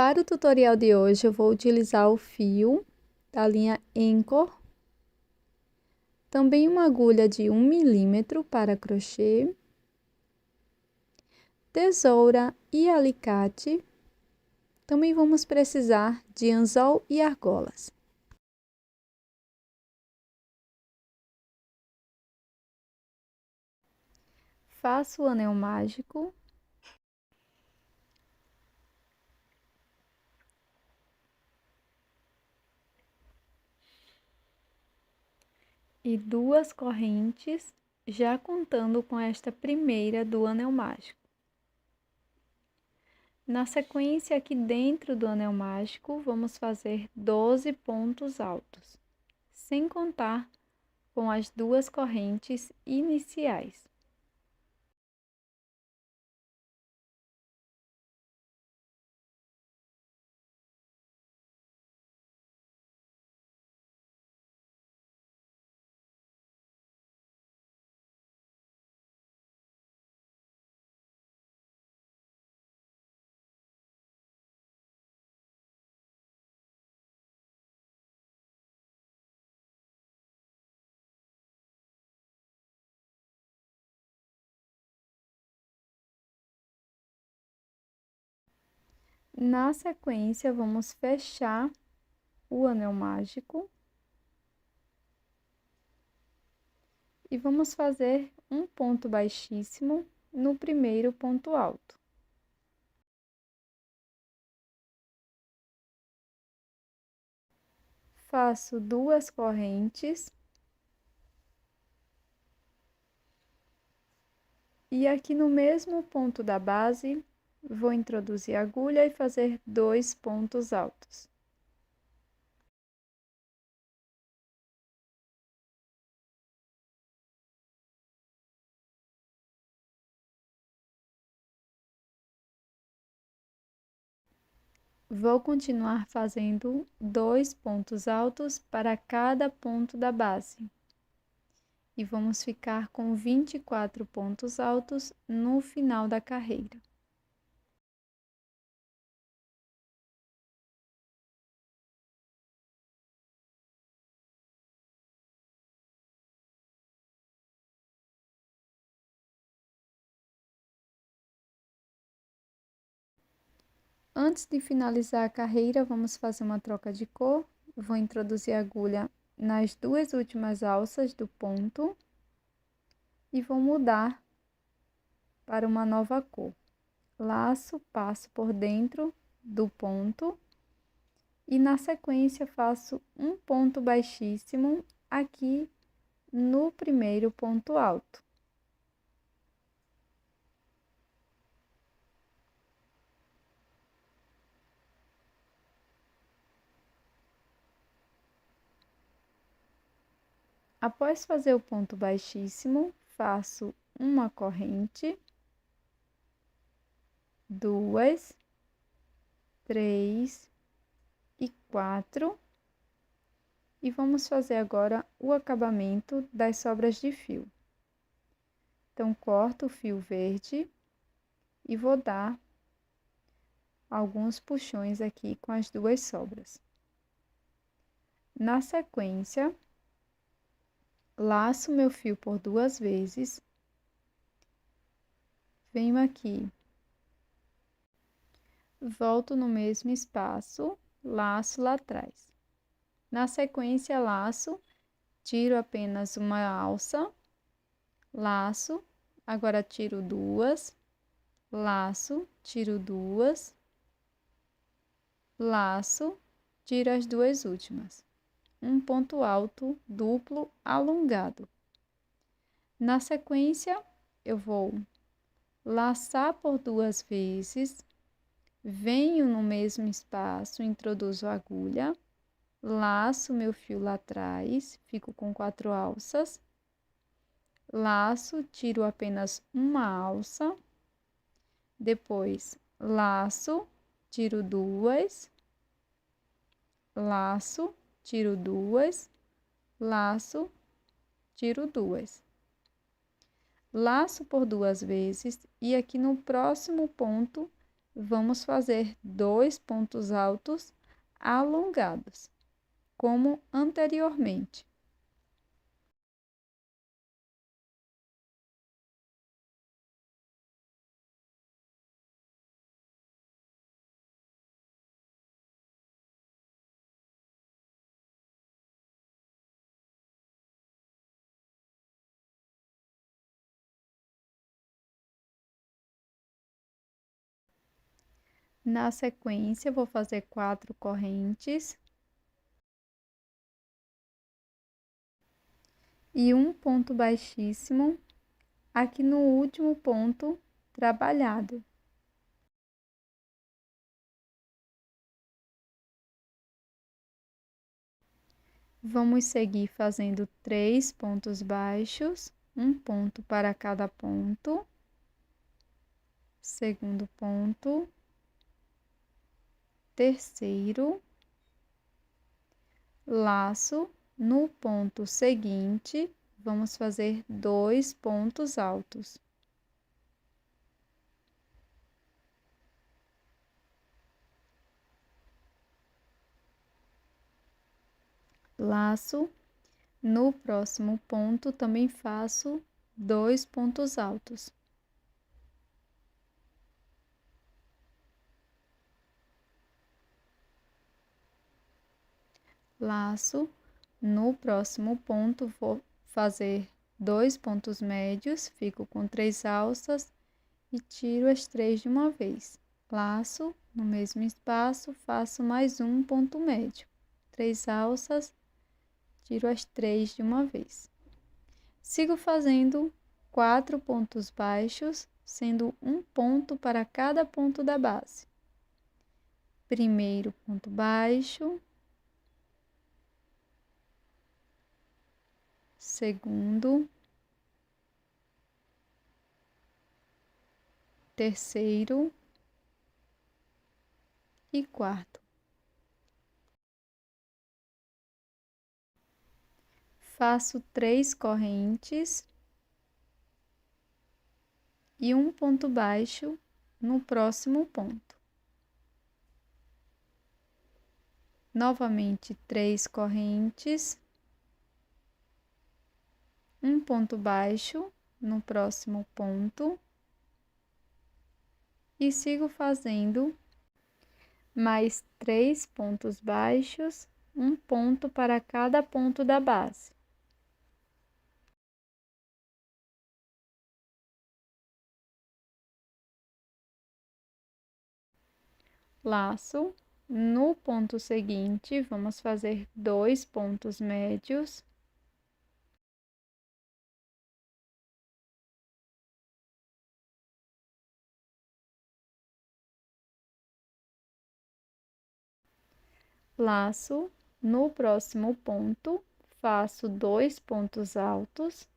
Para o tutorial de hoje, eu vou utilizar o fio da linha Anchor, também uma agulha de 1 milímetro para crochê, tesoura e alicate. Também vamos precisar de anzol e argolas. Faço o anel mágico. E 2 correntes, já contando com esta primeira do anel mágico. Na sequência, aqui dentro do anel mágico, vamos fazer 12 pontos altos, sem contar com as 2 correntes iniciais. Na sequência, vamos fechar o anel mágico e vamos fazer um ponto baixíssimo no primeiro ponto alto. Faço 2 correntes e aqui no mesmo ponto da base, vou introduzir a agulha e fazer 2 pontos altos. Vou continuar fazendo 2 pontos altos para cada ponto da base. E vamos ficar com 24 pontos altos no final da carreira. Antes de finalizar a carreira, vamos fazer uma troca de cor. Vou introduzir a agulha nas 2 últimas alças do ponto e vou mudar para uma nova cor. Laço, passo por dentro do ponto e na sequência faço um ponto baixíssimo aqui no primeiro ponto alto. Após fazer o ponto baixíssimo, faço uma corrente, 2, 3 e 4. E vamos fazer agora o acabamento das sobras de fio. Então, corto o fio verde e vou dar alguns puxões aqui com as 2 sobras. Na sequência, laço meu fio por 2 vezes, venho aqui, volto no mesmo espaço, laço lá atrás. Na sequência, laço, tiro apenas uma alça, laço, agora tiro 2, laço, tiro 2, laço, tiro as 2 últimas. Um ponto alto duplo alongado. Na sequência, eu vou laçar por 2 vezes, venho no mesmo espaço, introduzo a agulha, laço meu fio lá atrás, fico com 4 alças, laço, tiro apenas uma alça, depois laço, tiro 2, laço, tiro 2, laço, tiro 2. Laço por 2 vezes e aqui no próximo ponto vamos fazer 2 pontos altos alongados, como anteriormente. Na sequência, vou fazer 4 correntes e um ponto baixíssimo aqui no último ponto trabalhado. Vamos seguir fazendo 3 pontos baixos, um ponto para cada ponto, segundo ponto, terceiro, laço. No ponto seguinte, vamos fazer 2 pontos altos. Laço. No próximo ponto, também faço 2 pontos altos. Laço. No próximo ponto, vou fazer 2 pontos médios, fico com 3 alças e tiro as 3 de uma vez. Laço, no mesmo espaço, faço mais um ponto médio. 3 alças, tiro as 3 de uma vez. Sigo fazendo 4 pontos baixos, sendo um ponto para cada ponto da base. Primeiro ponto baixo, segundo, terceiro e quarto. Faço 3 correntes e um ponto baixo no próximo ponto. Novamente 3 correntes, um ponto baixo no próximo ponto e sigo fazendo mais 3 pontos baixos, um ponto para cada ponto da base. Laço. No ponto seguinte, vamos fazer 2 pontos médios. Laço. No próximo ponto, faço 2 pontos altos.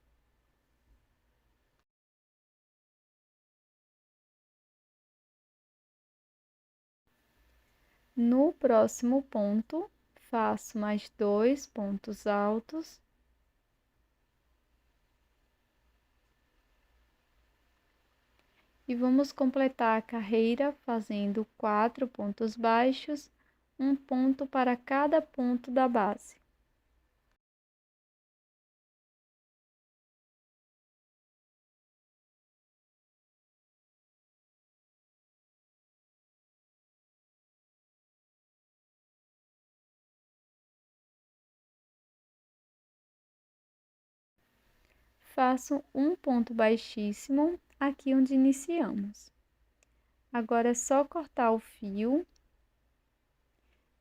No próximo ponto, faço mais 2 pontos altos. E vamos completar a carreira fazendo 4 pontos baixos, um ponto para cada ponto da base. Faço um ponto baixíssimo aqui onde iniciamos. Agora é só cortar o fio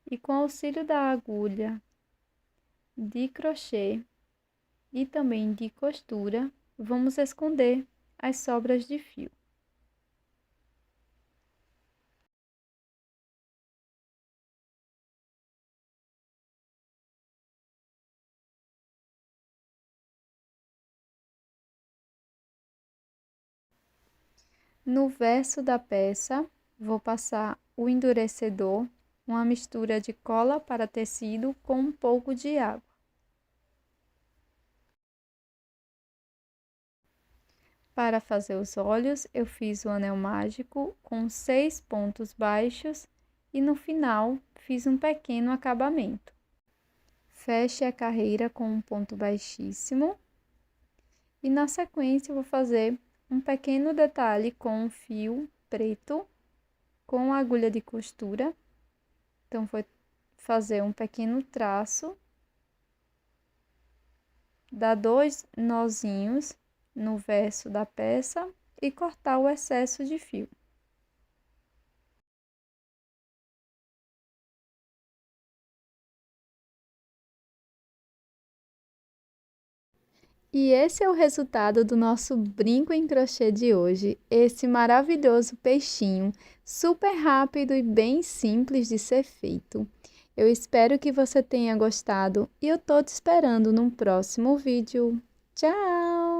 e com auxílio da agulha de crochê e também de costura, vamos esconder as sobras de fio. No verso da peça, vou passar o endurecedor, uma mistura de cola para tecido com um pouco de água. Para fazer os olhos, eu fiz o anel mágico com 6 pontos baixos e no final fiz um pequeno acabamento. Feche a carreira com um ponto baixíssimo e na sequência eu vou fazer um pequeno detalhe com um fio preto com a agulha de costura. Então, vou fazer um pequeno traço, dar 2 nozinhos no verso da peça e cortar o excesso de fio. E esse é o resultado do nosso brinco em crochê de hoje, esse maravilhoso peixinho, super rápido e bem simples de ser feito. Eu espero que você tenha gostado e eu tô te esperando num próximo vídeo. Tchau!